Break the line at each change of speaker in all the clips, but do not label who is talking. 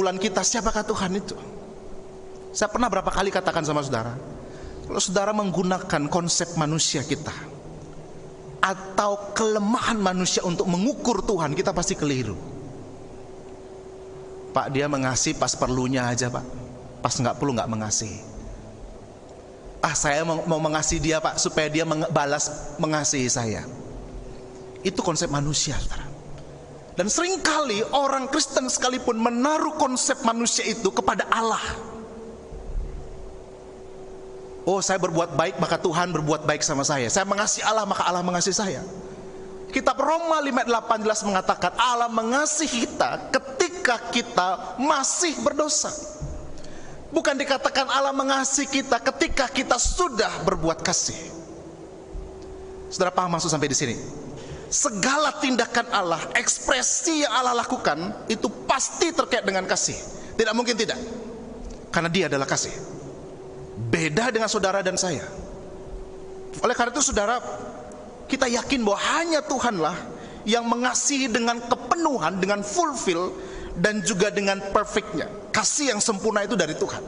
bulan kita, siapakah Tuhan itu? Saya pernah berapa kali katakan sama saudara, kalau saudara menggunakan konsep manusia kita atau kelemahan manusia untuk mengukur Tuhan, kita pasti keliru. Pak, dia mengasihi pas perlunya aja Pak, pas nggak perlu nggak mengasihi. Saya mau mengasihi dia Pak, supaya dia balas mengasihi saya. Itu konsep manusia, saudara. Dan seringkali orang Kristen sekalipun menaruh konsep manusia itu kepada Allah. Saya berbuat baik maka Tuhan berbuat baik sama saya. Saya mengasihi Allah maka Allah mengasihi saya. Kitab Roma 5:8 jelas mengatakan Allah mengasihi kita ketika kita masih berdosa. Bukan dikatakan Allah mengasihi kita ketika kita sudah berbuat kasih. Saudara paham maksud sampai di sini? Segala tindakan Allah, ekspresi yang Allah lakukan itu pasti terkait dengan kasih. Tidak mungkin tidak. Karena Dia adalah kasih. Beda dengan saudara dan saya. Oleh karena itu saudara, kita yakin bahwa hanya Tuhanlah yang mengasihi dengan kepenuhan, dengan fulfill, dan juga dengan perfectnya. Kasih yang sempurna itu dari Tuhan.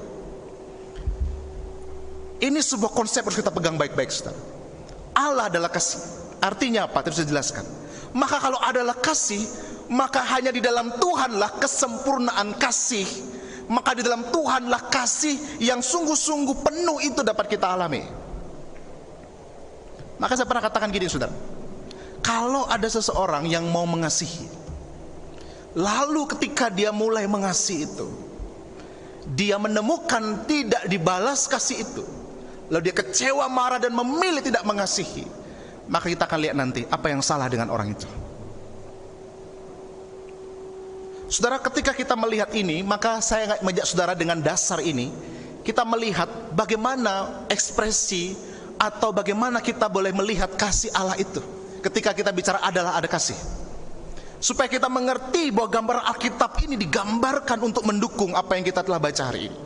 Ini sebuah konsep harus kita pegang baik-baik, saudara. Allah adalah kasih. Artinya apa? Terus dijelaskan. Maka kalau adalah kasih, maka hanya di dalam Tuhanlah kesempurnaan kasih. Maka di dalam Tuhanlah kasih yang sungguh-sungguh penuh itu dapat kita alami. Maka saya pernah katakan gini, saudara, kalau ada seseorang yang mau mengasihi, lalu ketika dia mulai mengasihi itu, dia menemukan tidak dibalas kasih itu, lalu dia kecewa, marah, dan memilih tidak mengasihi, maka kita akan lihat nanti apa yang salah dengan orang itu. Saudara, ketika kita melihat ini, maka saya mengajak saudara dengan dasar ini, kita melihat bagaimana ekspresi atau bagaimana kita boleh melihat kasih Allah itu. Ketika kita bicara adalah ada kasih, supaya kita mengerti bahwa gambar Alkitab ini digambarkan untuk mendukung apa yang kita telah baca hari ini.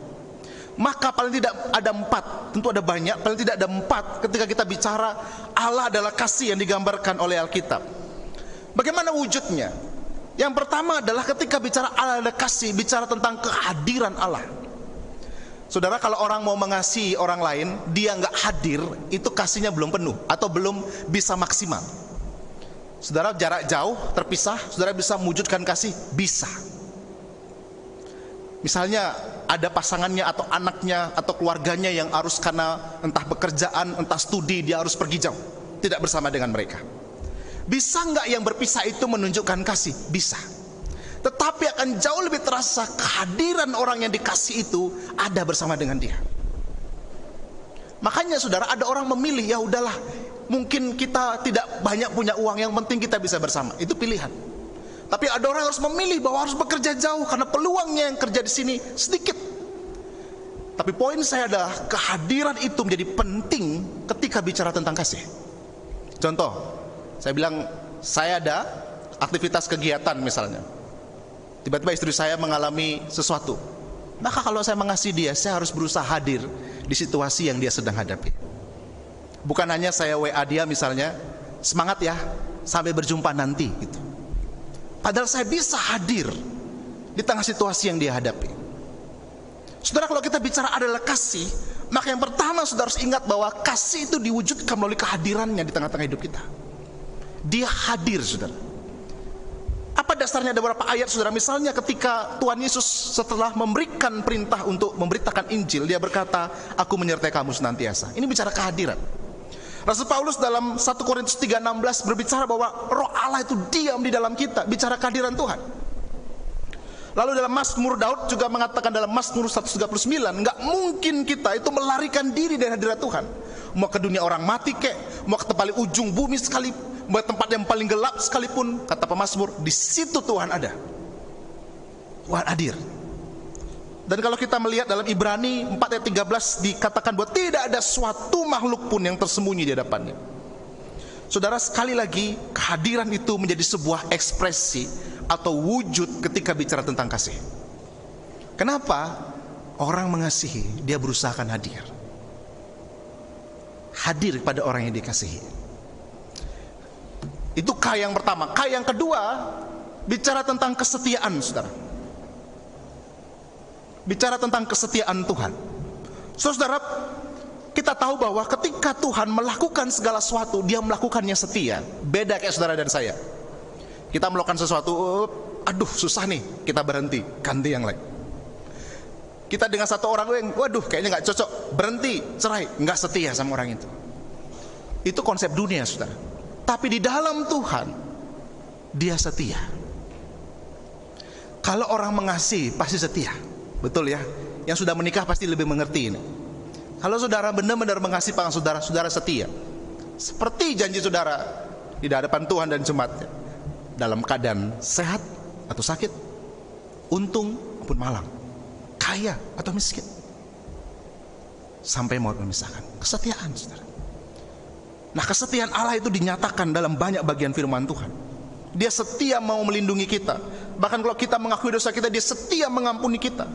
Maka paling tidak ada 4, tentu ada banyak, paling tidak ada 4 ketika kita bicara Allah adalah kasih yang digambarkan oleh Alkitab. Bagaimana wujudnya? Yang pertama adalah ketika bicara Allah adalah kasih, bicara tentang kehadiran Allah. Saudara, kalau orang mau mengasihi orang lain, dia nggak hadir, itu kasihnya belum penuh atau belum bisa maksimal. Saudara, jarak jauh, terpisah, saudara bisa mewujudkan kasih? Bisa. Misalnya ada pasangannya atau anaknya atau keluarganya yang harus karena entah pekerjaan, entah studi, dia harus pergi jauh, tidak bersama dengan mereka. Bisa nggak yang berpisah itu menunjukkan kasih? Bisa. Tetapi akan jauh lebih terasa kehadiran orang yang dikasih itu ada bersama dengan dia. Makanya saudara, ada orang memilih, ya udahlah, mungkin kita tidak banyak punya uang, yang penting kita bisa bersama. Itu pilihan. Tapi ada orang yang harus memilih bahwa harus bekerja jauh karena peluangnya yang kerja di sini sedikit. Tapi poin saya adalah kehadiran itu menjadi penting ketika bicara tentang kasih. Contoh, saya bilang saya ada aktivitas kegiatan misalnya, tiba-tiba istri saya mengalami sesuatu, maka kalau saya mengasihi dia, saya harus berusaha hadir di situasi yang dia sedang hadapi. Bukan hanya saya WA dia misalnya, semangat ya, sampai berjumpa nanti gitu. Padahal saya bisa hadir di tengah situasi yang dia hadapi. Saudara, kalau kita bicara adalah kasih, maka yang pertama saudara harus ingat bahwa kasih itu diwujudkan melalui kehadirannya di tengah-tengah hidup kita. Dia hadir, saudara. Apa dasarnya? Ada beberapa ayat, saudara. Misalnya ketika Tuhan Yesus setelah memberikan perintah untuk memberitakan Injil, dia berkata, aku menyertai kamu senantiasa. Ini bicara kehadiran. Rasul Paulus dalam 1 Korintus 3:16 berbicara bahwa Roh Allah itu diam di dalam kita, bicara kehadiran Tuhan. Lalu dalam Mazmur, Daud juga mengatakan dalam Mazmur 139, enggak mungkin kita itu melarikan diri dari hadirat Tuhan. Mau ke dunia orang mati kek, mau ke paling ujung bumi sekali, mau tempat yang paling gelap sekalipun, kata pemazmur, di situ Tuhan ada. Tuhan hadir. Dan kalau kita melihat dalam Ibrani 4 ayat 13 dikatakan bahwa tidak ada suatu makhluk pun yang tersembunyi di hadapannya. Saudara, sekali lagi kehadiran itu menjadi sebuah ekspresi atau wujud ketika bicara tentang kasih. Kenapa? Orang mengasihi, dia berusaha akan hadir. Hadir kepada orang yang dikasihi. Itu K yang pertama. K yang kedua bicara tentang kesetiaan, saudara. bicara tentang kesetiaan Tuhan. Saudara, kita tahu bahwa ketika Tuhan melakukan segala sesuatu, Dia melakukannya setia. Beda kayak saudara dan saya. Kita melakukan sesuatu, aduh susah nih, kita berhenti, ganti yang lain. Kita dengan satu orang yang, waduh kayaknya gak cocok, berhenti, cerai, gak setia sama orang itu. Itu konsep dunia, saudara. Tapi di dalam Tuhan, Dia setia. Kalau orang mengasihi pasti setia, betul ya. Yang sudah menikah pasti lebih mengerti ini. Kalau saudara benar-benar mengasihi pasangan saudara, saudara setia. Seperti janji saudara di hadapan Tuhan dan jemaatnya, dalam keadaan sehat atau sakit, untung maupun malang, kaya atau miskin, sampai maut memisahkan. Kesetiaan, saudara. Nah, kesetiaan Allah itu dinyatakan dalam banyak bagian firman Tuhan. Dia setia mau melindungi kita. Bahkan kalau kita mengakui dosa kita, Dia setia mengampuni kita.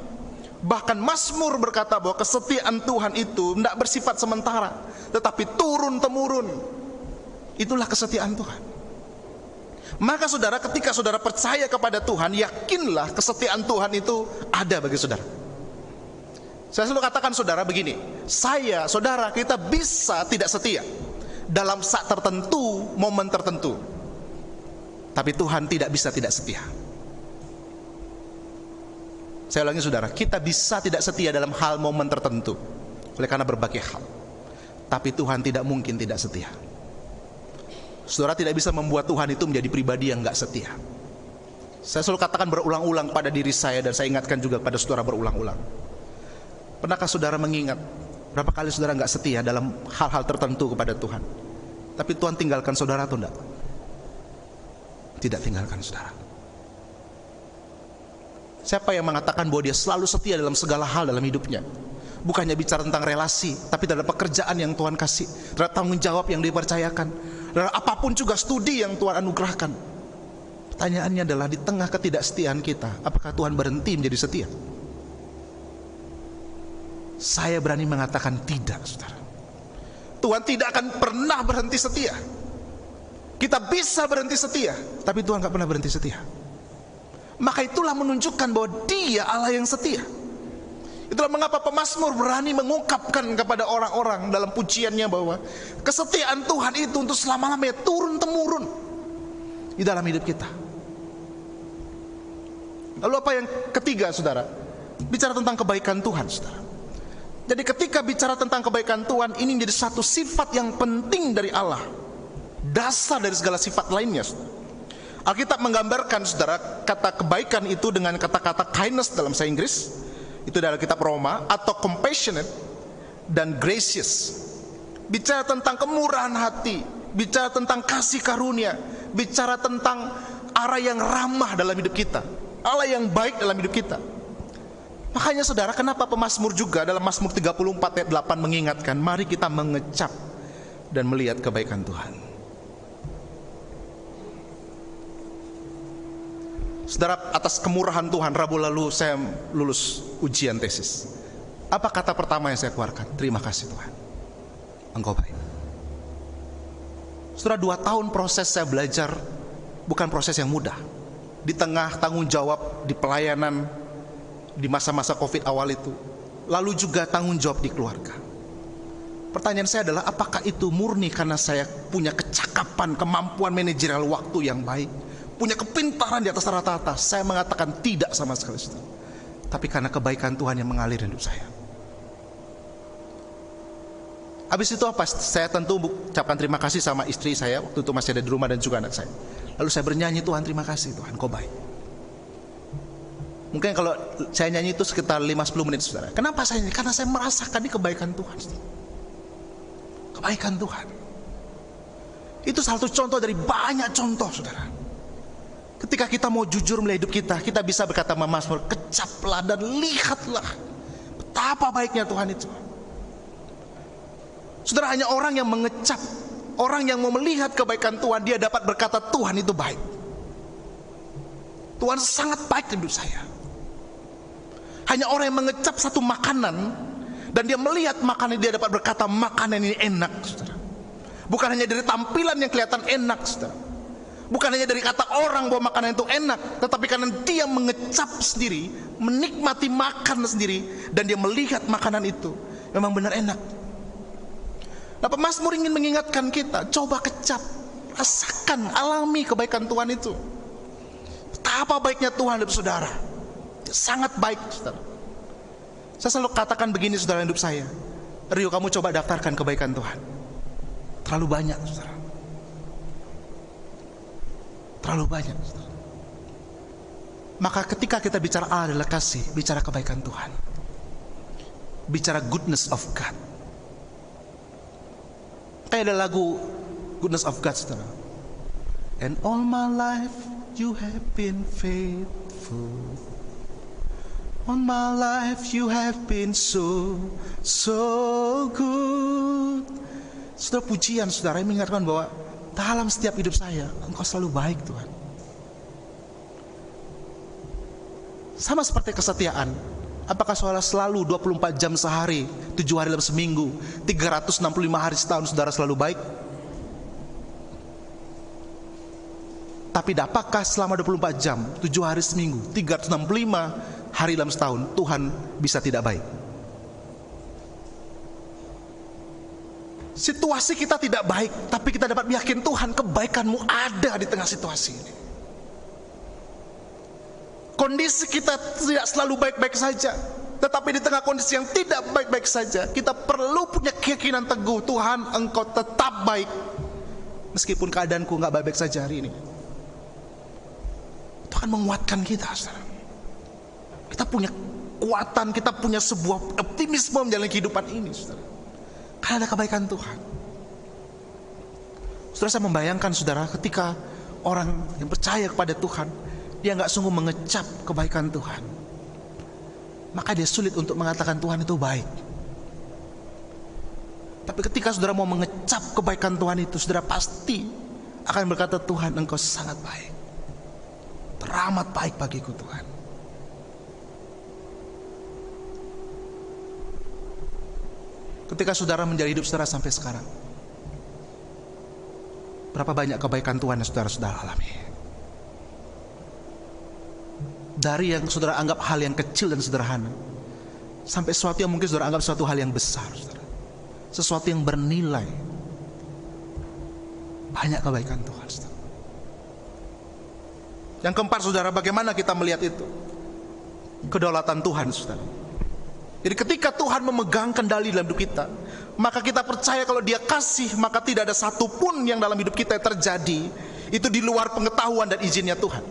Bahkan Mazmur berkata bahwa kesetiaan Tuhan itu tidak bersifat sementara, tetapi turun-temurun. Itulah kesetiaan Tuhan. Maka saudara, ketika saudara percaya kepada Tuhan, yakinlah kesetiaan Tuhan itu ada bagi saudara. Saya selalu katakan saudara begini, saudara, kita bisa tidak setia dalam saat tertentu, momen tertentu. Tapi Tuhan tidak bisa tidak setia. Saya ulangi saudara, kita bisa tidak setia dalam hal momen tertentu oleh karena berbagai hal. Tapi Tuhan tidak mungkin tidak setia. Saudara tidak bisa membuat Tuhan itu menjadi pribadi yang gak setia. Saya selalu katakan berulang-ulang pada diri saya, dan saya ingatkan juga pada saudara berulang-ulang. Pernahkah saudara mengingat berapa kali saudara gak setia dalam hal-hal tertentu kepada Tuhan, tapi Tuhan tinggalkan saudara atau enggak? Tidak tinggalkan saudara. Siapa yang mengatakan bahwa dia selalu setia dalam segala hal dalam hidupnya? Bukannya bicara tentang relasi, tapi terhadap pekerjaan yang Tuhan kasih, terhadap tanggung jawab yang dipercayakan, terhadap apapun juga studi yang Tuhan anugerahkan. Pertanyaannya adalah, di tengah ketidaksetiaan kita, apakah Tuhan berhenti menjadi setia? Saya berani mengatakan tidak, saudara. Tuhan tidak akan pernah berhenti setia. Kita bisa berhenti setia, tapi Tuhan gak pernah berhenti setia. Maka itulah menunjukkan bahwa Dia Allah yang setia. Itulah mengapa pemazmur berani mengungkapkan kepada orang-orang dalam pujiannya bahwa kesetiaan Tuhan itu untuk selama-lamanya turun-temurun di dalam hidup kita. Lalu apa yang ketiga, saudara? Bicara tentang kebaikan Tuhan, saudara. Jadi ketika bicara tentang kebaikan Tuhan, ini menjadi satu sifat yang penting dari Allah, dasar dari segala sifat lainnya, saudara. Alkitab menggambarkan, saudara, kata kebaikan itu dengan kata-kata kindness dalam bahasa Inggris, itu dalam kitab Roma, atau compassionate dan gracious. Bicara tentang kemurahan hati, bicara tentang kasih karunia, bicara tentang arah yang ramah dalam hidup kita, Allah yang baik dalam hidup kita. Makanya saudara, kenapa pemazmur juga dalam Mazmur 34 ayat 8 mengingatkan, mari kita mengecap dan melihat kebaikan Tuhan. Saudara, atas kemurahan Tuhan, Rabu lalu saya lulus ujian tesis. Apa kata pertama yang saya keluarkan? Terima kasih Tuhan, Engkau baik. Saudara, 2 tahun proses saya belajar bukan proses yang mudah. Di tengah tanggung jawab di pelayanan di masa-masa COVID awal itu, lalu juga tanggung jawab di keluarga. Pertanyaan saya adalah, apakah itu murni karena saya punya kecakapan, kemampuan manajerial waktu yang baik, punya kepintaran di atas rata-rata? Saya mengatakan tidak sama sekali, saudara. Tapi karena kebaikan Tuhan yang mengalir hidup saya. Habis itu apa? Saya tentu ucapkan terima kasih sama istri saya waktu itu masih ada di rumah, dan juga anak saya. Lalu saya bernyanyi, Tuhan terima kasih, Tuhan Kau baik. Mungkin kalau saya nyanyi itu sekitar 5-10 menit, saudara. Kenapa saya nyanyi? Karena saya merasakan ini kebaikan Tuhan, saudara. Kebaikan Tuhan itu salah satu contoh dari banyak contoh, saudara. Ketika kita mau jujur melihat hidup kita, kita bisa berkata Mazmur, kecaplah dan lihatlah betapa baiknya Tuhan itu. Saudara, hanya orang yang mengecap, orang yang mau melihat kebaikan Tuhan, dia dapat berkata Tuhan itu baik. Tuhan sangat baik hidup saya. Hanya orang yang mengecap satu makanan dan dia melihat makanan, dia dapat berkata makanan ini enak, saudara. Bukan hanya dari tampilan yang kelihatan enak, saudara. Bukan hanya dari kata orang bahwa makanan itu enak, tetapi karena dia mengecap sendiri, menikmati makan sendiri, dan dia melihat makanan itu memang benar enak. Nah, pemazmur ingin mengingatkan kita, coba kecap, rasakan, alami kebaikan Tuhan itu. Betapa baiknya Tuhan hidup saudara. Dia sangat baik, saudara. Saya selalu katakan begini, saudara, hidup saya, Rio, kamu coba daftarkan kebaikan Tuhan. Terlalu banyak, saudara. Terlalu banyak, saudara. Maka ketika kita bicara Allah adalah kasih, bicara kebaikan Tuhan, bicara goodness of God. Kayak ada lagu Goodness of God, saudara. And all my life you have been faithful. All my life you have been so good. Saudara, pujian saudara yang mengingatkan bahwa dalam setiap hidup saya Engkau selalu baik, Tuhan. Sama seperti kesetiaan. Apakah saudara selalu 24 jam sehari, 7 hari dalam seminggu, 365 hari setahun saudara selalu baik? Tapi apakah selama 24 jam, 7 hari seminggu, 365 hari dalam setahun Tuhan bisa tidak baik? Situasi kita tidak baik, tapi kita dapat yakin Tuhan, kebaikan-Mu ada di tengah situasi ini. Kondisi kita tidak selalu baik-baik saja, tetapi di tengah kondisi yang tidak baik-baik saja, kita perlu punya keyakinan teguh, Tuhan, Engkau tetap baik meskipun keadaanku nggak baik-baik saja hari ini. Itu akan menguatkan kita, saudara. Kita punya kekuatan, kita punya sebuah optimisme menjalani kehidupan ini, saudara, karena ada kebaikan Tuhan. Saudara, saya membayangkan, saudara, ketika orang yang percaya kepada Tuhan, dia nggak sungguh mengecap kebaikan Tuhan, maka dia sulit untuk mengatakan Tuhan itu baik. Tapi ketika saudara mau mengecap kebaikan Tuhan itu, saudara pasti akan berkata, Tuhan, Engkau sangat baik, teramat baik bagiku, Tuhan. Ketika saudara menjalani hidup saudara sampai sekarang, berapa banyak kebaikan Tuhan yang saudara sudah alami? Dari yang saudara anggap hal yang kecil dan sederhana, sampai sesuatu yang mungkin saudara anggap suatu hal yang besar, saudara. Sesuatu yang bernilai. Banyak kebaikan Tuhan, saudara. Yang keempat, saudara, bagaimana kita melihat itu? Kedaulatan Tuhan, saudara. Jadi ketika Tuhan memegang kendali dalam hidup kita, maka kita percaya kalau Dia kasih, maka tidak ada satupun yang dalam hidup kita terjadi itu di luar pengetahuan dan izinnya Tuhan.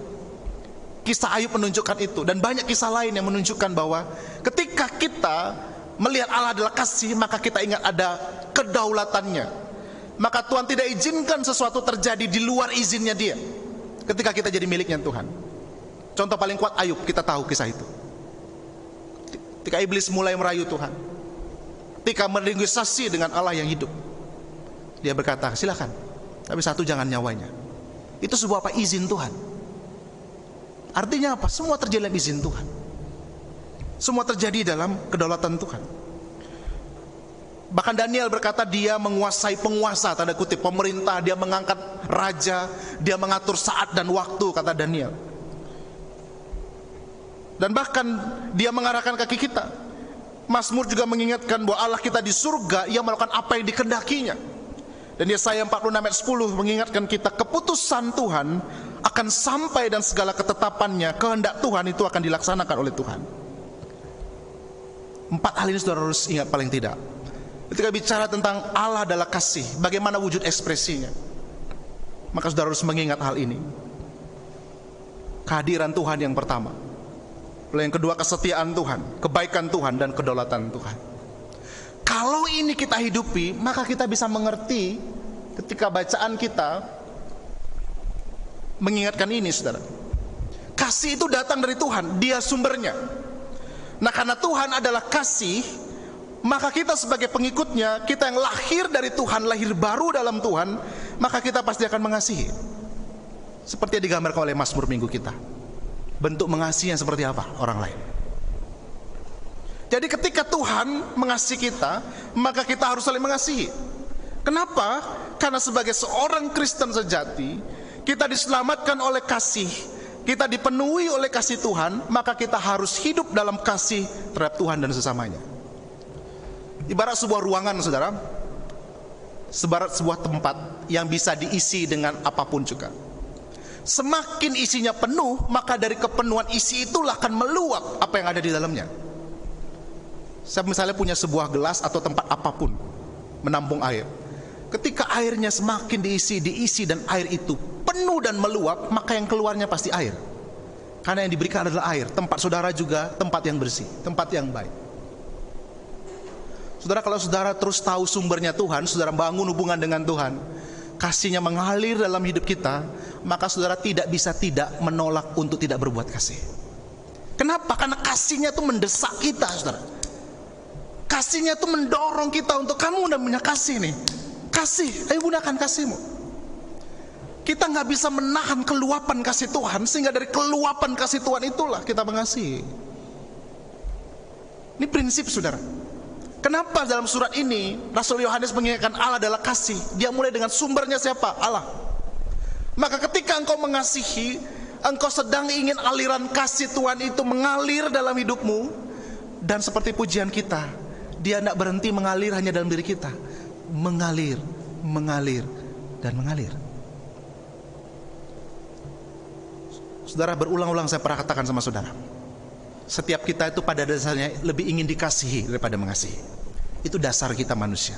Kisah Ayub menunjukkan itu, dan banyak kisah lain yang menunjukkan bahwa ketika kita melihat Allah adalah kasih, maka kita ingat ada kedaulatannya. Maka Tuhan tidak izinkan sesuatu terjadi di luar izinnya Dia ketika kita jadi miliknya Tuhan. Contoh paling kuat Ayub, kita tahu kisah itu. Ketika iblis mulai merayu Tuhan, ketika bernegosiasi dengan Allah yang hidup, Dia berkata, silakan, tapi satu, jangan nyawanya. Itu sebuah apa? Izin Tuhan. Artinya apa? Semua terjadi dalam izin Tuhan. Semua terjadi dalam kedaulatan Tuhan. Bahkan Daniel berkata dia menguasai penguasa, tanda kutip, pemerintah. Dia mengangkat raja, dia mengatur saat dan waktu, kata Daniel. Dan bahkan dia mengarahkan kaki kita. Mazmur juga mengingatkan bahwa Allah kita di surga, Ia melakukan apa yang dikehendakinya. Dan Yesaya 46 ayat 10 mengingatkan kita, keputusan Tuhan akan sampai dan segala ketetapannya, kehendak Tuhan itu akan dilaksanakan oleh Tuhan. 4 hal ini saudara harus ingat paling tidak. Ketika bicara tentang Allah adalah kasih, bagaimana wujud ekspresinya, maka saudara harus mengingat hal ini. Kehadiran Tuhan yang pertama, lalu yang kedua kesetiaan Tuhan, kebaikan Tuhan, dan kedaulatan Tuhan. Kalau ini kita hidupi, maka kita bisa mengerti ketika bacaan kita mengingatkan ini, saudara. Kasih itu datang dari Tuhan, Dia sumbernya. Nah, karena Tuhan adalah kasih, maka kita sebagai pengikutnya, kita yang lahir dari Tuhan, lahir baru dalam Tuhan, maka kita pasti akan mengasihi. Seperti yang digambarkan oleh Mazmur minggu kita. Bentuk mengasihi yang seperti apa orang lain. Jadi ketika Tuhan mengasihi kita, maka kita harus saling mengasihi. Kenapa? Karena sebagai seorang Kristen sejati, kita diselamatkan oleh kasih, kita dipenuhi oleh kasih Tuhan, maka kita harus hidup dalam kasih terhadap Tuhan dan sesamanya. Ibarat sebuah ruangan, saudara, ibarat sebuah tempat yang bisa diisi dengan apapun juga. Semakin isinya penuh, maka dari kepenuhan isi itulah akan meluap apa yang ada di dalamnya. Saya misalnya punya sebuah gelas atau tempat apapun menampung air. Ketika airnya semakin diisi dan air itu penuh dan meluap, maka yang keluarnya pasti air. Karena yang diberikan adalah air. Tempat saudara juga tempat yang bersih, tempat yang baik. Saudara, kalau saudara terus tahu sumbernya Tuhan, saudara bangun hubungan dengan Tuhan, kasih-Nya mengalir dalam hidup kita, maka saudara tidak bisa tidak menolak untuk tidak berbuat kasih. Kenapa? Karena kasih-Nya itu mendesak kita, saudara. Kasih-Nya itu mendorong kita untuk, kamu udah punya kasih nih, kasih, ayo gunakan kasih-Mu. Kita nggak bisa menahan keluapan kasih Tuhan, sehingga dari keluapan kasih Tuhan itulah kita mengasihi. Ini prinsip, saudara. Kenapa dalam surat ini Rasul Yohanes mengingatkan Allah adalah kasih? Dia mulai dengan sumbernya siapa? Allah. Maka ketika engkau mengasihi, engkau sedang ingin aliran kasih Tuhan itu mengalir dalam hidupmu. Dan seperti pujian kita, Dia tidak berhenti mengalir hanya dalam diri kita, mengalir, mengalir, dan mengalir. Saudara, berulang-ulang saya pernah katakan sama saudara, setiap kita itu pada dasarnya lebih ingin dikasihi daripada mengasihi. Itu dasar kita manusia.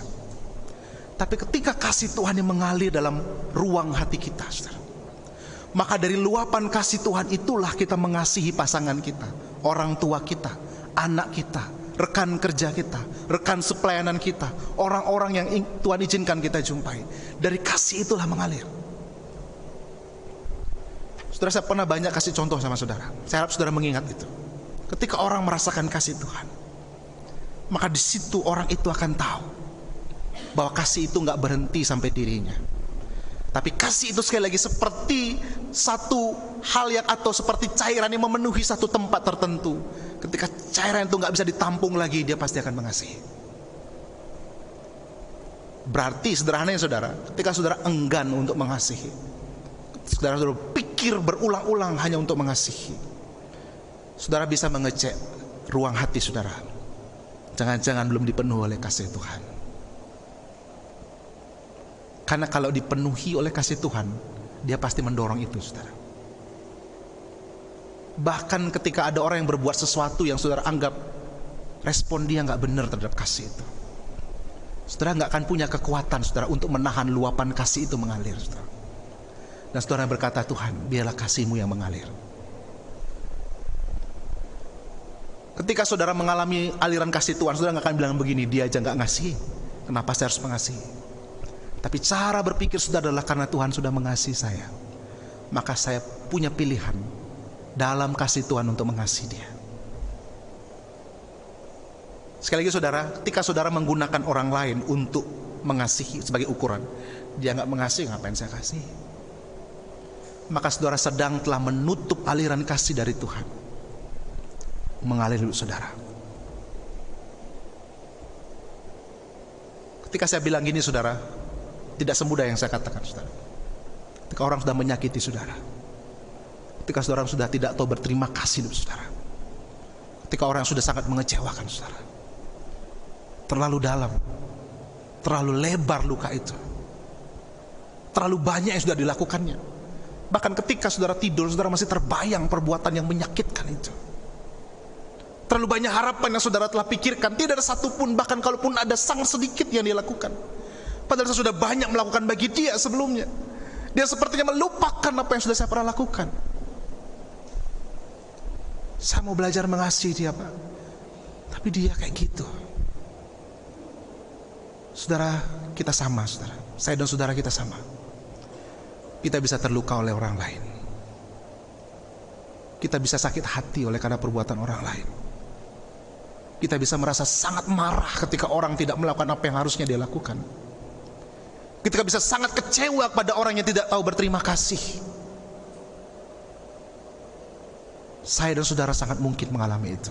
Tapi ketika kasih Tuhan yang mengalir dalam ruang hati kita, saudara, maka dari luapan kasih Tuhan itulah kita mengasihi pasangan kita, orang tua kita, anak kita, rekan kerja kita, rekan sepelayanan kita, orang-orang yang Tuhan izinkan kita jumpai. Dari kasih itulah mengalir. Saudara, saya pernah banyak kasih contoh sama saudara. Saya harap saudara mengingat itu. Ketika orang merasakan kasih Tuhan, maka di situ orang itu akan tahu bahwa kasih itu nggak berhenti sampai dirinya. Tapi kasih itu sekali lagi seperti satu hal yang, atau seperti cairan yang memenuhi satu tempat tertentu. Ketika cairan itu nggak bisa ditampung lagi, dia pasti akan mengasihi. Berarti sederhananya saudara, ketika saudara enggan untuk mengasihi, saudara pikir berulang-ulang hanya untuk mengasihi, saudara bisa mengecek ruang hati saudara. Jangan-jangan belum dipenuhi oleh kasih Tuhan. Karena kalau dipenuhi oleh kasih Tuhan, Dia pasti mendorong itu, saudara. Bahkan ketika ada orang yang berbuat sesuatu yang saudara anggap respon dia nggak benar terhadap kasih itu, saudara nggak akan punya kekuatan, saudara, untuk menahan luapan kasih itu mengalir, saudara. Dan saudara berkata, Tuhan, biarlah kasih-Mu yang mengalir. Ketika saudara mengalami aliran kasih Tuhan, saudara nggak akan bilang begini, dia aja nggak ngasih, kenapa saya harus mengasihi? Tapi cara berpikir saudara adalah, karena Tuhan sudah mengasihi saya, maka saya punya pilihan dalam kasih Tuhan untuk mengasihi Dia. Sekali lagi saudara, ketika saudara menggunakan orang lain untuk mengasihi sebagai ukuran, dia nggak mengasihi, ngapain saya kasih? Maka saudara sedang telah menutup aliran kasih dari Tuhan mengalir hidup saudara. Ketika saya bilang gini, saudara, tidak semudah yang saya katakan, saudara. Ketika orang sudah menyakiti saudara, ketika saudara sudah tidak tahu berterima kasih hidup saudara, ketika orang sudah sangat mengecewakan saudara, terlalu dalam, terlalu lebar luka itu, terlalu banyak yang sudah dilakukannya. Bahkan ketika saudara tidur, saudara masih terbayang perbuatan yang menyakitkan itu. Terlalu banyak harapan yang saudara telah pikirkan, tidak ada satupun, bahkan kalaupun ada sangat sedikit yang dia lakukan. Padahal saya sudah banyak melakukan bagi dia sebelumnya. Dia sepertinya melupakan apa yang sudah saya pernah lakukan. Saya mau belajar mengasihi dia, Pak, tapi dia kayak gitu. Saudara, kita sama, saudara. Saya dan saudara kita sama. Kita bisa terluka oleh orang lain. Kita bisa sakit hati oleh karena perbuatan orang lain. Kita bisa merasa sangat marah ketika orang tidak melakukan apa yang harusnya dia lakukan. Kita bisa sangat kecewa pada orang yang tidak tahu berterima kasih. Saya dan saudara sangat mungkin mengalami itu.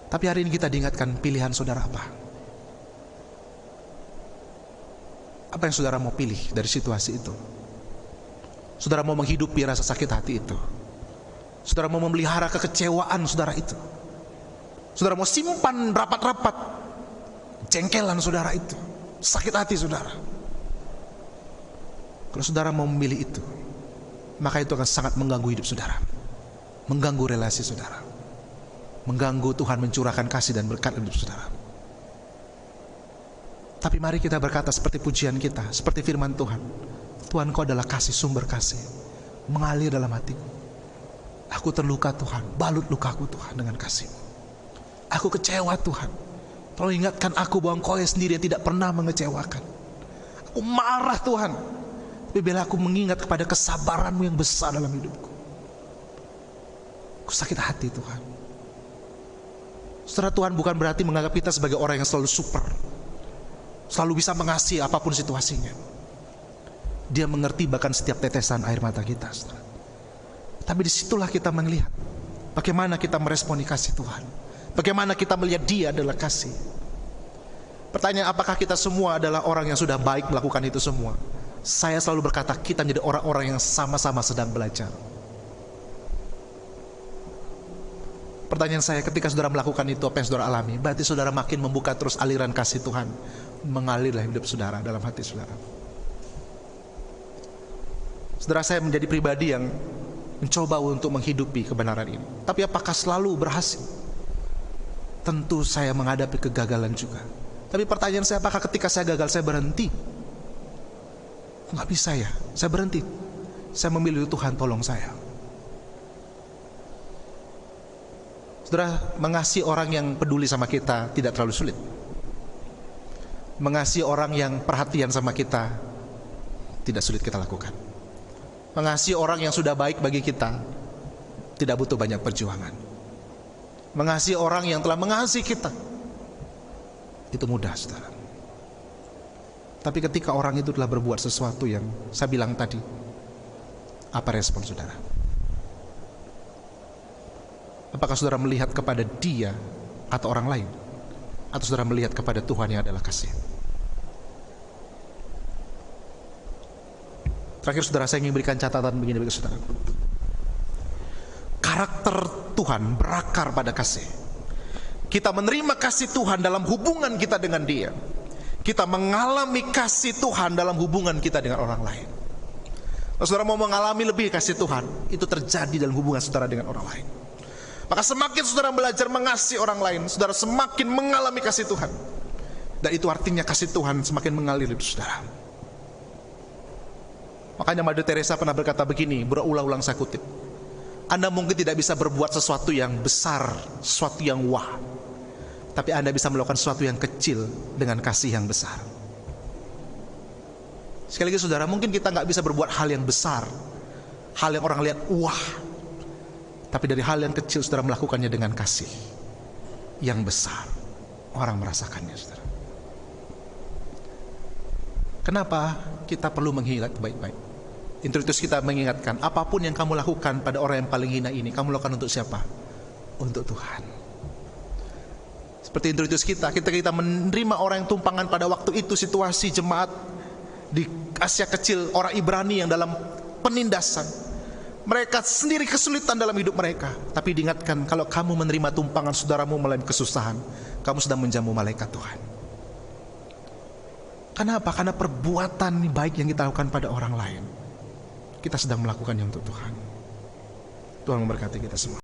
Tapi hari ini kita diingatkan, pilihan saudara apa? Apa yang saudara mau pilih dari situasi itu? Saudara mau menghidupi rasa sakit hati itu. Saudara mau memelihara kekecewaan saudara itu. Saudara mau simpan rapat-rapat jengkelan saudara itu, sakit hati saudara. Kalau saudara mau memilih itu, maka itu akan sangat mengganggu hidup saudara, mengganggu relasi saudara, mengganggu Tuhan mencurahkan kasih dan berkat hidup saudara. Tapi mari kita berkata seperti pujian kita, seperti firman Tuhan. Tuhan, Kau adalah kasih, sumber kasih, mengalir dalam hatiku. Aku terluka Tuhan, balut lukaku Tuhan dengan kasih-Mu. Aku kecewa Tuhan, tolong ingatkan aku bahwa Engkau sendiri yang tidak pernah mengecewakan. Aku marah Tuhan, tapi bila aku mengingat kepada kesabaran-Mu yang besar dalam hidupku, aku sakit hati Tuhan. Saudara, Tuhan bukan berarti menganggap kita sebagai orang yang selalu super, selalu bisa mengasihi apapun situasinya. Dia mengerti bahkan setiap tetesan air mata kita, saudara. Tapi disitulah kita melihat bagaimana kita meresponi kasih Tuhan, bagaimana kita melihat Dia adalah kasih. Pertanyaan, apakah kita semua adalah orang yang sudah baik melakukan itu semua? Saya selalu berkata kita menjadi orang-orang yang sama-sama sedang belajar. Pertanyaan saya, ketika saudara melakukan itu, apa yang saudara alami? Berarti saudara makin membuka terus aliran kasih Tuhan mengalir dalam hidup saudara, dalam hati saudara. Saudara, saya menjadi pribadi yang mencoba untuk menghidupi kebenaran ini. Tapi apakah selalu berhasil? Tentu saya menghadapi kegagalan juga. Tapi pertanyaan saya, apakah ketika saya gagal saya berhenti? Enggak bisa ya, saya berhenti. Saya memilih Tuhan tolong saya. Saudara, mengasihi orang yang peduli sama kita tidak terlalu sulit. Mengasihi orang yang perhatian sama kita tidak sulit kita lakukan. Mengasihi orang yang sudah baik bagi kita tidak butuh banyak perjuangan. Mengasihi orang yang telah mengasihi kita itu mudah, saudara. Tapi ketika orang itu telah berbuat sesuatu yang saya bilang tadi, apa respon saudara? Apakah saudara melihat kepada dia atau orang lain? Atau saudara melihat kepada Tuhan yang adalah kasih? Terakhir saudara, saya ingin berikan catatan begini bagi saudara. Karakter Tuhan berakar pada kasih. Kita menerima kasih Tuhan dalam hubungan kita dengan Dia. Kita mengalami kasih Tuhan dalam hubungan kita dengan orang lain. Kalau saudara mau mengalami lebih kasih Tuhan, itu terjadi dalam hubungan saudara dengan orang lain. Maka semakin saudara belajar mengasihi orang lain, saudara semakin mengalami kasih Tuhan. Dan itu artinya kasih Tuhan semakin mengalir hidup saudara. Makanya Mother Teresa pernah berkata begini, berulang-ulang saya kutip, Anda mungkin tidak bisa berbuat sesuatu yang besar, sesuatu yang wah, tapi Anda bisa melakukan sesuatu yang kecil dengan kasih yang besar. Sekali lagi saudara, mungkin kita gak bisa berbuat hal yang besar, hal yang orang lihat wah, tapi dari hal yang kecil saudara melakukannya dengan kasih yang besar, orang merasakannya saudara. Kenapa kita perlu mengingat baik-baik? Introitus kita mengingatkan, apapun yang kamu lakukan pada orang yang paling hina ini, kamu lakukan untuk siapa? Untuk Tuhan. Seperti introitus kita menerima orang yang tumpangan pada waktu itu, situasi jemaat di Asia Kecil, orang Ibrani yang dalam penindasan. Mereka sendiri kesulitan dalam hidup mereka, tapi diingatkan, kalau kamu menerima tumpangan saudaramu melalui kesusahan, kamu sedang menjamu malaikat Tuhan. Kenapa? Karena perbuatan baik yang kita lakukan pada orang lain, kita sedang melakukannya untuk Tuhan. Tuhan memberkati kita semua.